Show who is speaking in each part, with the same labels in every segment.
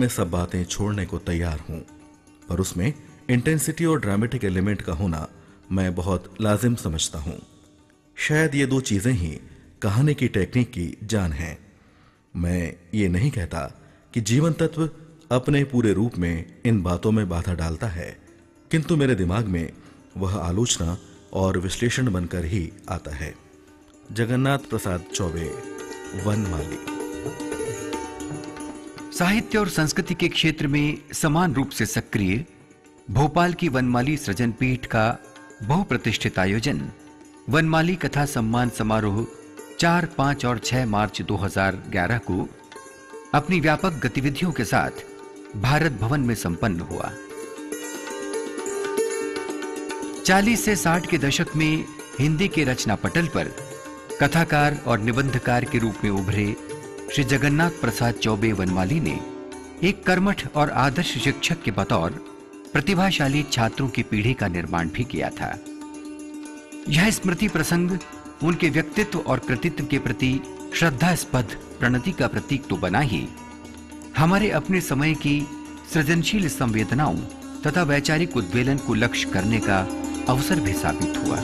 Speaker 1: सब बातें छोड़ने को तैयार हूं, और उसमें इंटेंसिटी और ड्रामेटिक एलिमेंट का होना मैं बहुत लाजिम समझता हूं। शायद ये दो चीजें ही कहानी की टेक्निक की जान हैं। मैं ये नहीं कहता कि जीवन तत्व अपने पूरे रूप में इन बातों में बाधा डालता है, किंतु मेरे दिमाग में वह आलोचना और विश्लेषण बनकर ही आता है। जगन्नाथ प्रसाद चौबे, वनमाली।
Speaker 2: साहित्य और संस्कृति के क्षेत्र में समान रूप से सक्रिय भोपाल की वनमाली सृजन पीठ का बहुप्रतिष्ठित आयोजन वनमाली कथा सम्मान समारोह 4, 5 और 6 मार्च 2011 को अपनी व्यापक गतिविधियों के साथ भारत भवन में संपन्न हुआ। 40 से 60 के दशक में हिंदी के रचना पटल पर कथाकार और निबंधकार के रूप में उभरे श्री जगन्नाथ प्रसाद चौबे वनमाली ने एक कर्मठ और आदर्श शिक्षक के बतौर प्रतिभाशाली छात्रों की पीढ़ी का निर्माण भी किया था। यह स्मृति प्रसंग उनके व्यक्तित्व और कृतित्व के प्रति श्रद्धास्पद प्रणति का प्रतीक तो बना ही, हमारे अपने समय की सृजनशील संवेदनाओं तथा वैचारिक उद्वेलन को लक्ष्य करने का अवसर भी साबित हुआ।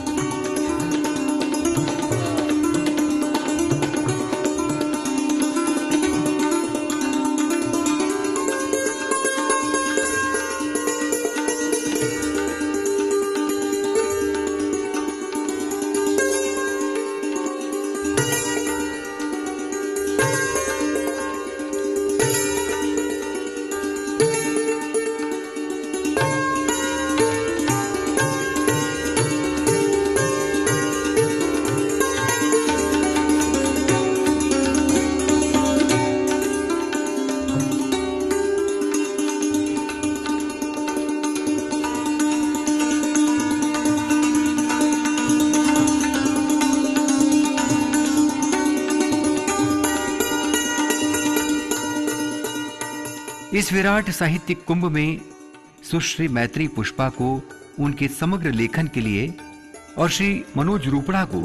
Speaker 2: इस विराट साहित्यिक कुंभ में सुश्री मैत्री पुष्पा को उनके समग्र लेखन के लिए और श्री मनोज रूपड़ा को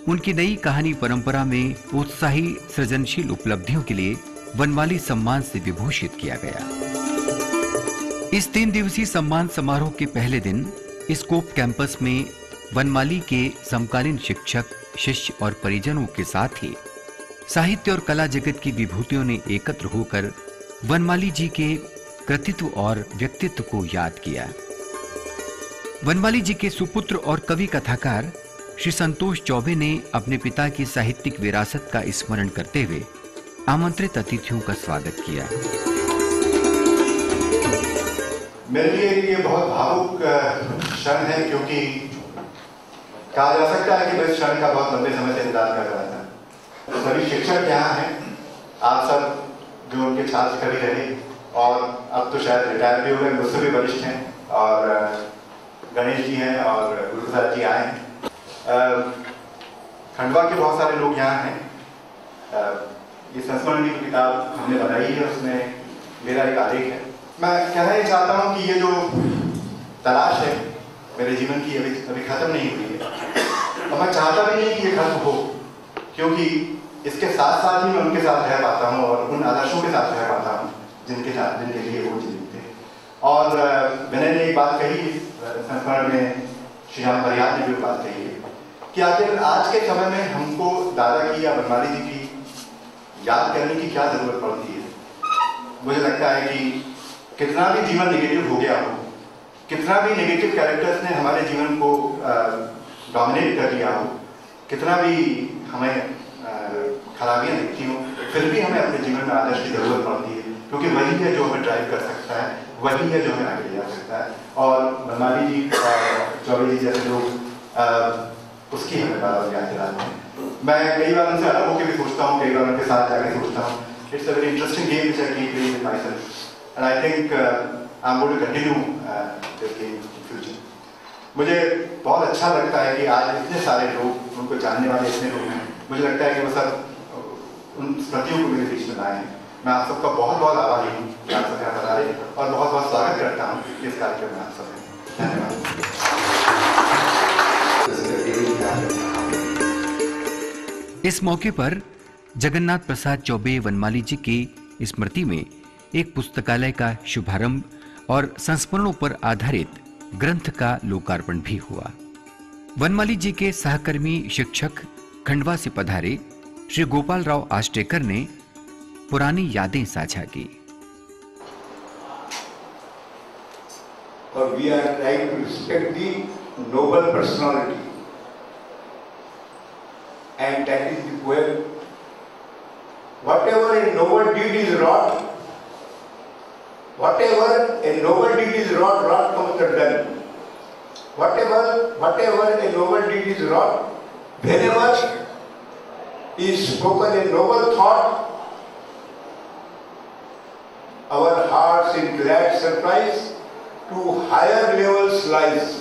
Speaker 2: उनकी नई कहानी परंपरा में उत्साही सृजनशील उपलब्धियों के लिए वनमाली सम्मान से विभूषित किया गया। इस 3 दिवसीय सम्मान समारोह के पहले दिन स्कोप कैंपस में वनमाली के समकालीन शिक्षक, शिष्य और परिजनों के साथ ही साहित्य और कला जगत की विभूतियों ने एकत्र होकर वनमाली जी के कृतित्व और व्यक्तित्व को याद किया। वनमाली जी के सुपुत्र और कवि कथाकार श्री संतोष चौबे ने अपने पिता की साहित्यिक विरासत का स्मरण करते हुए आमंत्रित अतिथियों का स्वागत किया।
Speaker 3: मेरे लिए ये बहुत भावुक क्षण है, क्योंकि कहा जा सकता है कि मैं इस क्षण का बहुत लंबे समय से इंतजार कर रहा था। सभी शिक्षक यहाँ हैं, आप सब जो उनके छात्र कभी रहे और अब तो शायद रिटायर भी हो गए, मुझसे भी वरिष्ठ हैं, और गणेश जी हैं और गुरु प्रसाद जी आए हैं। खंडवा के बहुत सारे लोग यहाँ हैं। ये संस्मरण की किताब हमने बनाई है, उसमें मेरा एक आलेख है। मैं कहना ये चाहता हूँ कि ये जो तलाश है मेरे जीवन की अभी खत्म नहीं हुई है, और मैं चाहता भी नहीं कि ये खत्म हो, क्योंकि इसके साथ साथ ही मैं उनके साथ रह पाता हूँ और उन आदर्शों के साथ रह पाता हूँ जिनके लिए वो जीवित थे। और मैंने एक बात कही संस्मरण में, श्री राम परिहार ने भी बात कही है कि आखिर आज के समय में हमको दादा की या वनमाली जी की याद करने की क्या जरूरत पड़ती है। मुझे लगता है कि कितना भी जीवन नेगेटिव हो गया हो, कितना भी नेगेटिव कैरेक्टर्स ने हमारे जीवन को डोमिनेट कर लिया हो, कितना भी हमें खराबियां दिखती हो, फिर भी हमें अपने जीवन में आदर्श की जरूरत पड़ती है, क्योंकि वही है जो हमें ड्राइव कर सकता है, वही है जो हमें आगे ले जा सकता है। और वनमाली जी, चौबे जी जैसे लोग उसकी हमें बार बार याद दिलाते हैं। मैं कई बार उनसे अलग होकर भी सोचता हूँ, कई बार उनके साथ जाकर सोचता हूँ। It's a very interesting game which I keep playing with myself, and I think I am going to continue this game in future. मुझे बहुत अच्छा लगता है कि आज इतने सारे लोग, उनको जानने वाले इतने लोग हैं। मुझे लगता है कि वो सब उन स्मृतियों को मेरे बीच में लाए हैं। मैं आप सबका बहुत बहुत आभारी हूँ कि आप सब यहाँ पर आए, और बहुत बहुत स्वागत करता हूँ इस कार्यक्रम में आप सब। धन्यवाद।
Speaker 2: इस मौके पर जगन्नाथ प्रसाद चौबे वनमाली जी की स्मृति में एक पुस्तकालय का शुभारंभ और संस्मरणों पर आधारित ग्रंथ का लोकार्पण भी हुआ। वनमाली जी के सहकर्मी शिक्षक खंडवा से पधारे श्री गोपाल राव आष्टेकर ने पुरानी यादें साझा की।
Speaker 4: और we are trying to respect the noble personality and that is the poem. Whatever a noble deed is wrought, whatever a noble deed is wrought, wrought comes undone. Whatever a noble deed is wrought, whenever is spoken a noble thought, our hearts in glad surprise to higher levels rise.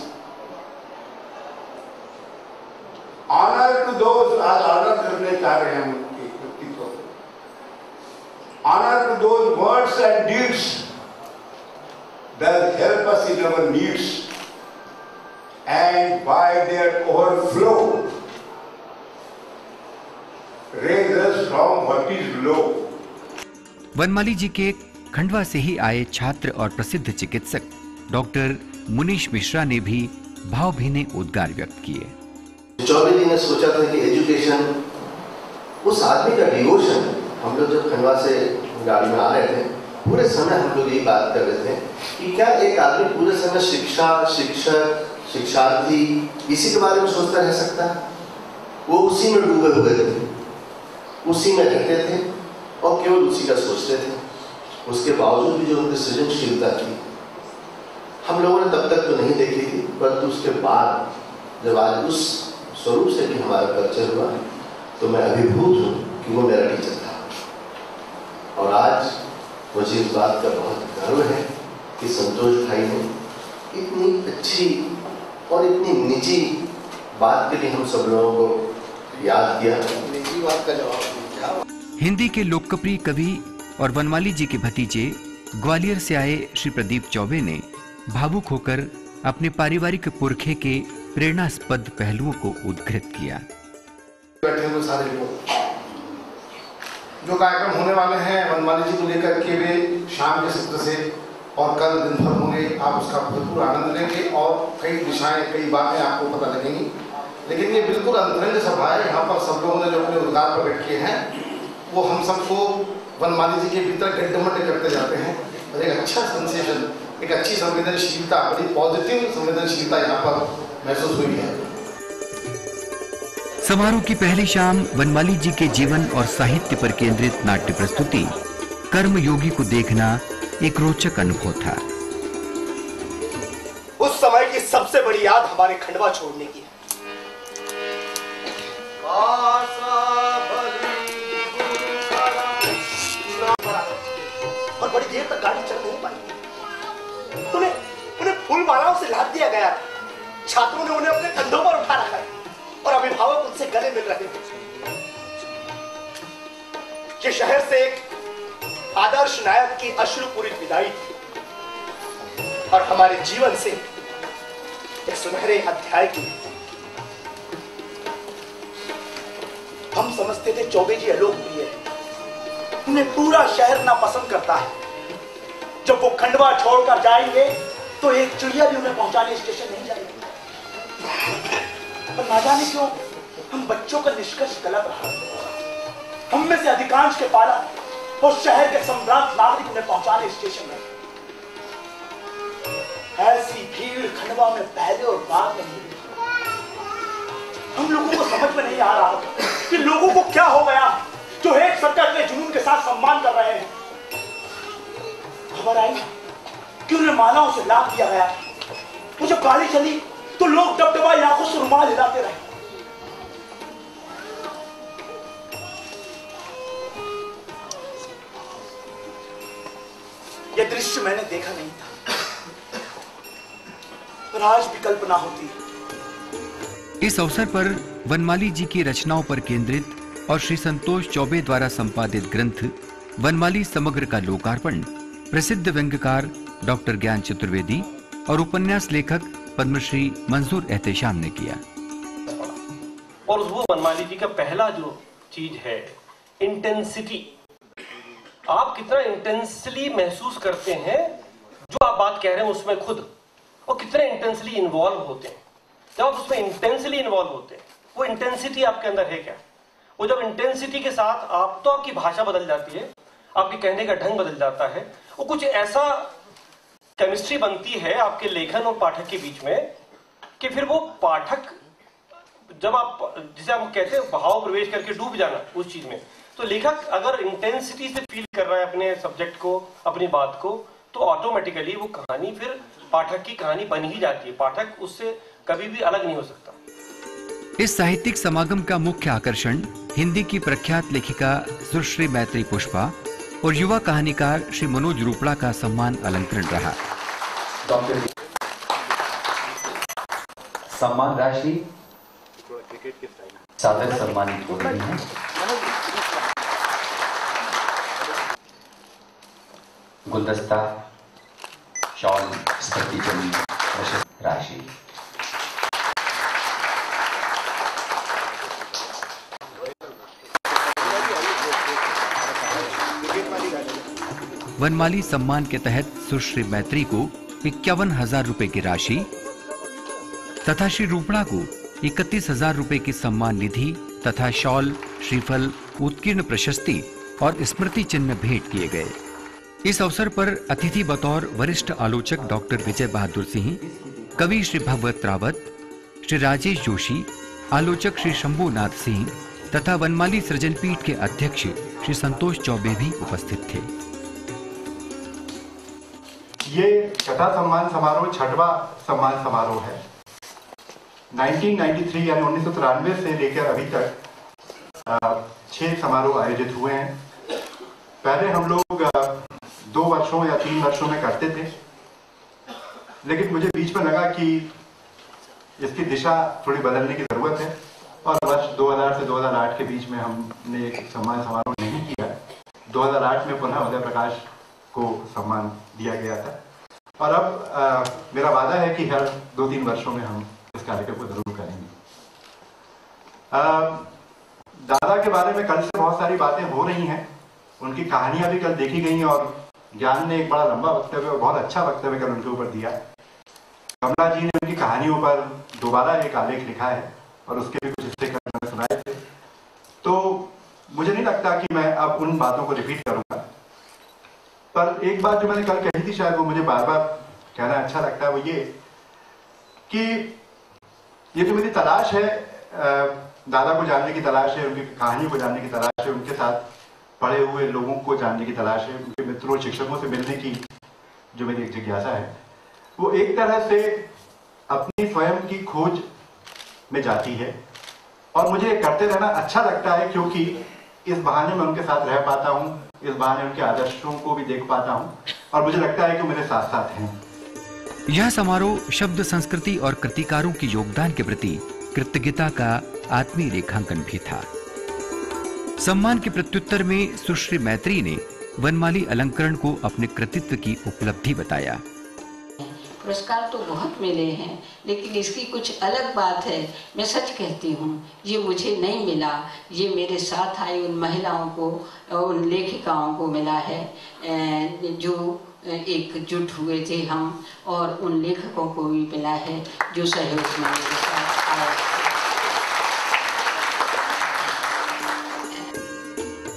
Speaker 4: Honor to those, आज honor करने चाह रहे हैं हम उनकी कृति को। Honor to those words and deeds that help us in our needs, and by their overflow raise us from what is low.
Speaker 2: वनमाली जी के खंडवा से ही आए छात्र और प्रसिद्ध चिकित्सक डॉक्टर मुनीश मिश्रा ने भी भावभीने उद्गार व्यक्त किए।
Speaker 5: चौबे जी ने सोचा था कि एजुकेशन, उस आदमी का डिवोशन, हम लोग जब खंडवा से गाड़ी में आ रहे थे पूरे समय हम लोग यही बात कर रहे थे कि क्या एक आदमी पूरे समय शिक्षा, शिक्षक, शिक्षार्थी इसी के बारे में सोचता रह सकता है? वो उसी में डूबे हुए थे, उसी में रहते थे और केवल उसी का सोचते थे। उसके बावजूद भी जो उनकी सृजनशीलता थी हम लोगों ने तब तक तो नहीं देखी थी, परंतु उसके बाद जब आज उस स्वरूप से भी हमारा परिचय हुआ तो मैं अभिभूत हूँ कि वो मेरा टीचर था। और आज मुझे इस बात का बहुत गर्व है कि संतोष भाई ने इतनी अच्छी और इतनी निजी बात के लिए हम सब लोगों को याद किया। निजी बात का जवाब
Speaker 2: हिंदी के लोकप्रिय कवि और वनमाली जी के भतीजे ग्वालियर से आए श्री प्रदीप चौबे ने भावुक होकर अपने पारिवारिक पुरखे के प्रेरणास्पद पहलुओं को उद्धृत किया।
Speaker 6: बैठे हुए सारे लोग, जो कार्यक्रम होने वाले हैं वनमाली जी को लेकर के वे शाम के सत्र से और कल दिन भर होंगे, आप उसका भरपूर आनंद लेंगे और कई दिशाएं, कई बातें आपको पता लगेंगी। लेकिन ये बिल्कुल अंतरंग सभा है। यहाँ पर सब लोगों ने जो अपने उद्गार प्रकट किए हैं वो हम सबको वनमाली जी के भीतर गड्ढमड्ढ करते जाते हैं और एक अच्छा सेंसेशन, एक अच्छी संवेदनशीलता, बड़ी पॉजिटिव संवेदनशीलता यहाँ पर महसूस हुई है।
Speaker 2: समारोह की पहली शाम वनमाली जी के जीवन और साहित्य पर केंद्रित नाट्य प्रस्तुति कर्मयोगी को देखना एक रोचक अनुभव था।
Speaker 7: उस समय की सबसे बड़ी याद हमारे खंडवा छोड़ने की है। और बड़ी देर तक गाड़ी चल नहीं पाई। उन्हें फूल मालाओं से लाद दिया गया। छात्रों ने उन्हें अपने कंधों पर उठा रखा है और अभिभावक उनसे गले मिल रहे हैं। ये शहर से एक आदर्श नायक की अश्रुपूरित विदाई थी और हमारे जीवन से एक सुनहरे अध्याय की। हम समझते थे चौबे जी अलोकप्रिय है, उन्हें पूरा शहर नापसंद करता है। जब वो खंडवा छोड़कर जाएंगे तो एक चिड़िया भी उन्हें पहुंचाने स्टेशन नहीं जाएगी। पर ना जाने क्यों हम बच्चों का निष्कर्ष गलत रहा। हम में से अधिकांश के पाला और शहर के सम्राट नागरिक उन्हें पहुंचाने स्टेशन में। ऐसी भीड़ खंडवा में पहले और बाद में नहीं देखी। हम लोगों को समझ में नहीं आ रहा कि लोगों को क्या हो गया जो एक सरकार के जुनून के साथ सम्मान कर रहे हैं। खबर आई कि उन्हें मालाओं से लाद दिया गया। वो जब गाड़ी चली तो लोग डबडबाई आंखों से रुमाल हिलाते रहे। यह दृश्य मैंने देखा नहीं था, पर आज भी कल्पना होती है।
Speaker 2: इस अवसर पर वनमाली जी की रचनाओं पर केंद्रित और श्री संतोष चौबे द्वारा संपादित ग्रंथ वनमाली समग्र का लोकार्पण प्रसिद्ध व्यंग्यकार डॉक्टर ज्ञान चतुर्वेदी और उपन्यास लेखक पद्मश्री मंजूर एहतेशाम ने किया।
Speaker 8: और वो वनमाली जी का पहला जो चीज है इंटेंसिटी, आप कितना इंटेंसली महसूस करते हैं जो आप बात कह रहे हैं उसमें खुद, और कितने इंटेंसली इन्वॉल्व होते हैं। जब आप उसमें इंटेंसली इन्वॉल्व होते हैं, वो इंटेंसिटी आपके अंदर है क्या? वो जब इंटेंसिटी के साथ आप, तो आपकी भाषा बदल जाती है, आपके कहने का ढंग बदल जाता है, वो कुछ ऐसा केमिस्ट्री बनती है आपके लेखन और पाठक के बीच में कि फिर वो पाठक, जब आप, जिसे हम कहते हैं भाव प्रवेश करके डूब जाना उस चीज में, तो लेखक अगर इंटेंसिटी से फील कर रहा है अपने सब्जेक्ट को, अपनी बात को, तो ऑटोमेटिकली वो कहानी फिर पाठक की कहानी बन ही जाती है। पाठक उससे कभी भी अलग नहीं हो सकता।
Speaker 2: इस साहित्यिक समागम का मुख्य आकर्षण हिंदी की प्रख्यात लेखिका सुश्री मैत्री पुष्पा और युवा कहानीकार श्री मनोज रूपड़ा का सम्मान अलंकरण रहा।
Speaker 9: डॉक्टर सम्मान राशि सादर सम्मानित हो रही है। गुलदस्ता, शॉल, स्मृतिचिन्ह, प्रशस्ति राशि।
Speaker 2: वनमाली सम्मान के तहत सुश्री मैत्री को 51,000 रुपए की राशि तथा श्री रूपड़ा को 31,000 रुपए की सम्मान निधि तथा शॉल, श्रीफल, उत्कीर्ण प्रशस्ति और स्मृति चिन्ह भेंट किए गए। इस अवसर पर अतिथि बतौर वरिष्ठ आलोचक डॉक्टर विजय बहादुर सिंह, कवि श्री भगवत रावत, श्री राजेश जोशी, आलोचक श्री शंभुनाथ सिंह तथा वनमाली सृजन पीठ के अध्यक्ष श्री संतोष चौबे भी उपस्थित थे।
Speaker 3: ये कथा सम्मान समारोह 6वां सम्मान समारोह है। 1993 यानी 1993 से लेकर अभी तक 6 समारोह आयोजित हुए हैं। पहले हम लोग 2 वर्षों या 3 वर्षों में करते थे, लेकिन मुझे बीच में लगा कि इसकी दिशा थोड़ी बदलने की जरूरत है और वर्ष 2000 से 2008 के बीच में हमने एक सम्मान समारोह नहीं किया। 2008 में पुनः उदय प्रकाश को सम्मान दिया गया था और अब मेरा वादा है कि हर 2-3 वर्षों में हम इस कार्यक्रम को जरूर करेंगे। दादा के बारे में कल से बहुत सारी बातें हो रही हैं, उनकी कहानियां भी कल देखी गई और ज्ञान ने एक बड़ा लंबा वक्तव्य और बहुत अच्छा वक्तव्य कल उनके ऊपर दिया। कमला जी ने उनकी कहानियों पर दोबारा एक आलेख लिखा है और उसके भी कुछ हिस्से कल सुनाए थे, तो मुझे नहीं लगता कि मैं अब उन बातों को रिपीट करूंगा। पर एक बात जो मैंने कल कही थी, शायद वो मुझे बार बार कहना अच्छा लगता है, वो ये कि ये जो मेरी तलाश है, दादा को जानने की तलाश है, उनकी कहानियों को जानने की तलाश है, उनके साथ पढ़े हुए लोगों को जानने की तलाश है, उनके मित्रों और शिक्षकों से मिलने की जो मेरी एक जिज्ञासा है, वो एक तरह से अपनी स्वयं की खोज में जाती है और मुझे करते रहना अच्छा लगता है, क्योंकि इस बहाने मैं उनके साथ रह पाता हूँ, इस बहाने उनके आदर्शों को भी देख पाता हूँ और मुझे लगता है कि मेरे साथ साथ हैं।
Speaker 2: यह समारोह शब्द संस्कृति और कृतिकारों के योगदान के प्रति कृतज्ञता का आत्मीय रेखांकन भी था। सम्मान के प्रत्युत्तर में सुश्री मैत्री ने वनमाली अलंकरण को अपने कृतित्व की उपलब्धि बताया।
Speaker 10: पुरस्कार तो बहुत मिले हैं, लेकिन इसकी कुछ अलग बात है। मैं सच कहती हूँ, ये मुझे नहीं मिला, ये मेरे साथ आई उन महिलाओं को, उन लेखिकाओं को मिला है जो एकजुट हुए थे हम, और उन लेखकों को भी मिला है जो सहयोग में मेरे साथ आए।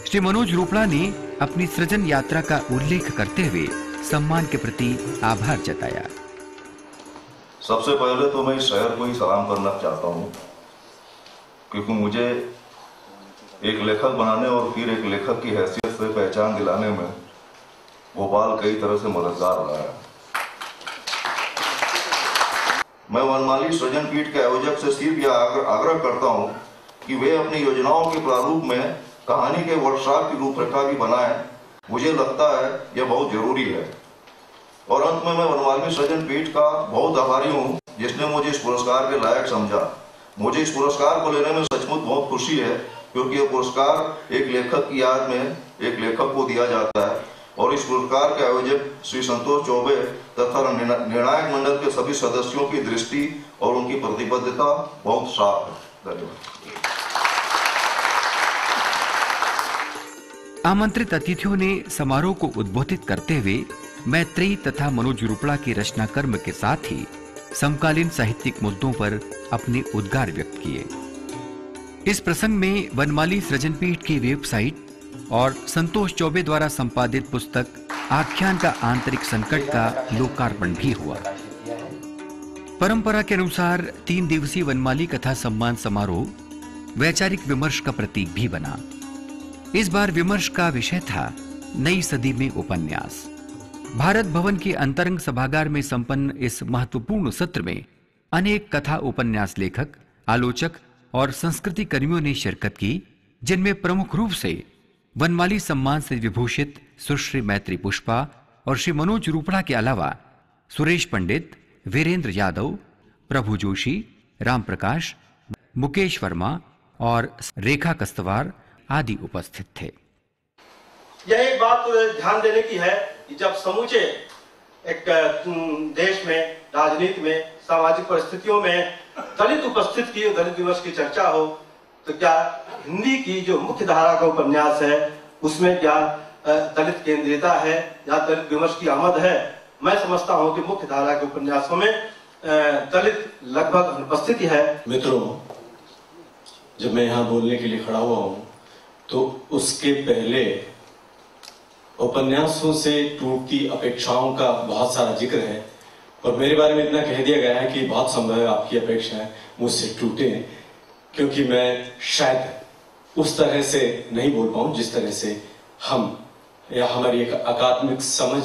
Speaker 2: श्री मनोज रूपड़ा ने अपनी सृजन यात्रा का उल्लेख करते हुए सम्मान के प्रति आभार जताया।
Speaker 11: सबसे पहले तो मैं इस शहर को ही सलाम करना चाहता हूँ, क्योंकि मुझे एक लेखक बनाने और फिर एक लेखक की हैसियत से पहचान दिलाने में भोपाल कई तरह से मददगार रहा है। मैं वनमाली सृजन पीठ के आयोजक से सिर्फ यह आग्रह करता हूँ कि वे अपनी योजनाओं के प्रारूप में कहानी के वर्कशॉप की रूपरेखा भी बनाएं। मुझे लगता है यह बहुत जरूरी है। और अंत में मैं वनमाली सृजन पीठ का बहुत आभारी हूँ, जिसने मुझे इस पुरस्कार के लायक समझा। मुझे इस पुरस्कार को लेने में सचमुच बहुत खुशी है, क्योंकि यह पुरस्कार एक लेखक की याद में एक लेखक को दिया जाता है और इस पुरस्कार के आयोजक श्री संतोष चौबे तथा निर्णायक मंडल के सभी सदस्यों की दृष्टि और उनकी प्रतिबद्धता बहुत साफ है। धन्यवाद।
Speaker 2: आमंत्रित अतिथियों ने समारोह को उद्बोधित करते हुए मैत्रेयी तथा मनोज रूपड़ा के रचना कर्म के साथ ही समकालीन साहित्यिक मुद्दों पर अपने उद्गार व्यक्त किए। इस प्रसंग में वनमाली सृजनपीठ की वेबसाइट और संतोष चौबे द्वारा संपादित पुस्तक आख्यान का आंतरिक संकट का लोकार्पण भी हुआ। परंपरा के अनुसार 3 दिवसीय वनमाली कथा सम्मान समारोह वैचारिक विमर्श का प्रतीक भी बना। इस बार विमर्श का विषय था नई सदी में उपन्यास। भारत भवन के अंतरंग सभागार में संपन्न इस महत्वपूर्ण सत्र में अनेक कथा उपन्यास लेखक, आलोचक और संस्कृति कर्मियों ने शिरकत की, जिनमें प्रमुख रूप से वनमाली सम्मान से विभूषित सुश्री मैत्री पुष्पा और श्री मनोज रूपड़ा के अलावा सुरेश पंडित, वीरेंद्र यादव, प्रभु जोशी, राम प्रकाश, मुकेश वर्मा और रेखा कस्तवार आदि उपस्थित थे।
Speaker 8: यह एक बात ध्यान देने की है कि जब समूचे एक देश में, राजनीति में, सामाजिक परिस्थितियों में दलित उपस्थित की, दलित विमर्श की चर्चा हो, तो क्या हिंदी की जो मुख्य धारा का उपन्यास है उसमें क्या दलित केंद्रीयता है या दलित विमर्श की आमद है? मैं समझता हूं कि मुख्य धारा के उपन्यासों में दलित लगभग अनुपस्थिति है।
Speaker 12: मित्रों, जब मैं यहाँ बोलने के लिए खड़ा हुआ हूं तो उसके पहले उपन्यासों से टूटती अपेक्षाओं का बहुत सारा जिक्र है और मेरे बारे में इतना कह दिया गया है कि बहुत संभव है आपकी अपेक्षाएं मुझसे टूटे, क्योंकि मैं शायद उस तरह से नहीं बोल पाऊं जिस तरह से हम या हमारी एक अकादमिक समझ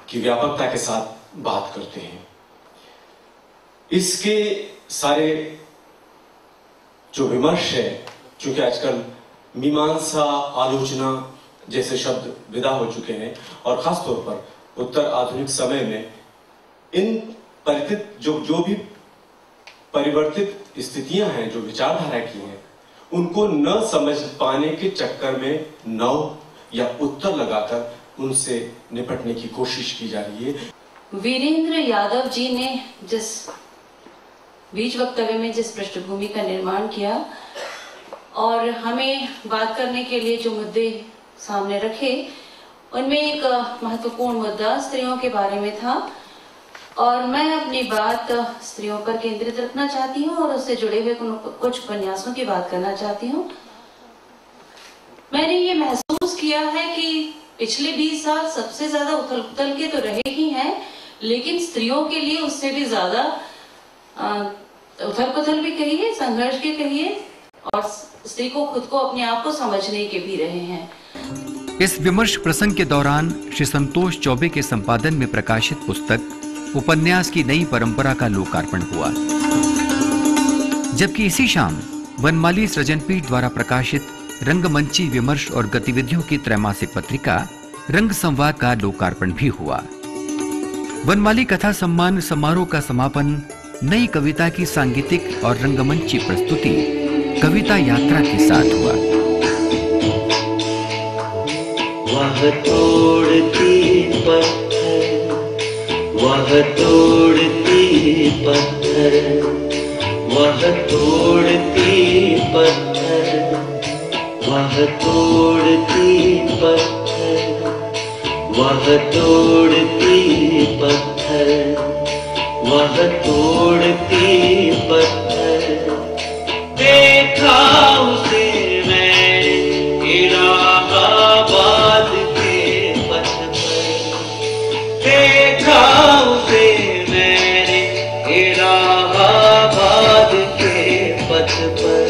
Speaker 12: की व्यापकता के साथ बात करते हैं। इसके सारे जो विमर्श है, चूंकि आजकल मीमांसा, आलोचना जैसे शब्द विदा हो चुके हैं और खासतौर पर उत्तर आधुनिक समय में इन परिवर्तित जो भी परिवर्तित स्थितियां हैं, जो विचारधारा की हैं, उनको न समझ पाने के चक्कर में नव या उत्तर लगाकर उनसे निपटने की कोशिश की जा रही है।
Speaker 10: वीरेंद्र यादव जी ने जिस बीच वक्तव्य में जिस पृष्ठभूमि का निर्माण किया और हमें बात करने के लिए जो मुद्दे सामने रखे, उनमें एक महत्वपूर्ण मुद्दा स्त्रियों के बारे में था और मैं अपनी बात स्त्रियों पर केंद्रित रखना चाहती हूँ और उससे जुड़े हुए कुछ उपन्यासों की बात करना चाहती हूँ। मैंने ये महसूस किया है कि पिछले 20 साल सबसे ज्यादा उथल पुथल के तो रहे ही हैं, लेकिन स्त्रियों के लिए उससे भी ज्यादा उथल पुथल भी कहिए, संघर्ष के कहिए, और स्त्री को खुद को अपने आप को समझने के भी रहे हैं।
Speaker 2: इस विमर्श प्रसंग के दौरान श्री संतोष चौबे के संपादन में प्रकाशित पुस्तक उपन्यास की नई परंपरा का लोकार्पण हुआ, जबकि इसी शाम वनमाली सृजनपीठ द्वारा प्रकाशित रंगमंची विमर्श और गतिविधियों की त्रैमासिक पत्रिका रंग संवाद का लोकार्पण भी हुआ। वनमाली कथा सम्मान समारोह का समापन नई कविता की सांगीतिक और रंगमंची प्रस्तुति कविता यात्रा के साथ हुआ।
Speaker 13: वह तोड़ती पत्थर, वह तोड़ती पत्थर, वह तोड़ती पत्थर, वह तोड़ती पत्थर, वह तोड़ती पत्थर, वह तोड़ती पत्थर। देखा उसे मैंने इलाहाबाद के पथ पर, देखा उसे मैंने इलाहाबाद के पथ पर।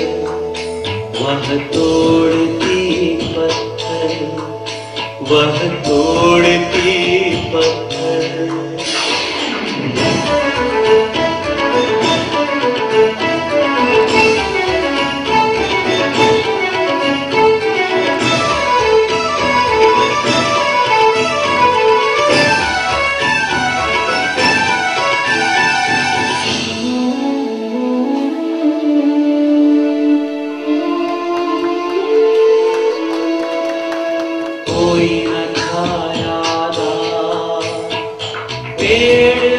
Speaker 13: वह तोड़ती पत्थर, वह तोड़ती पत्थर। कोई न खाया था पेड़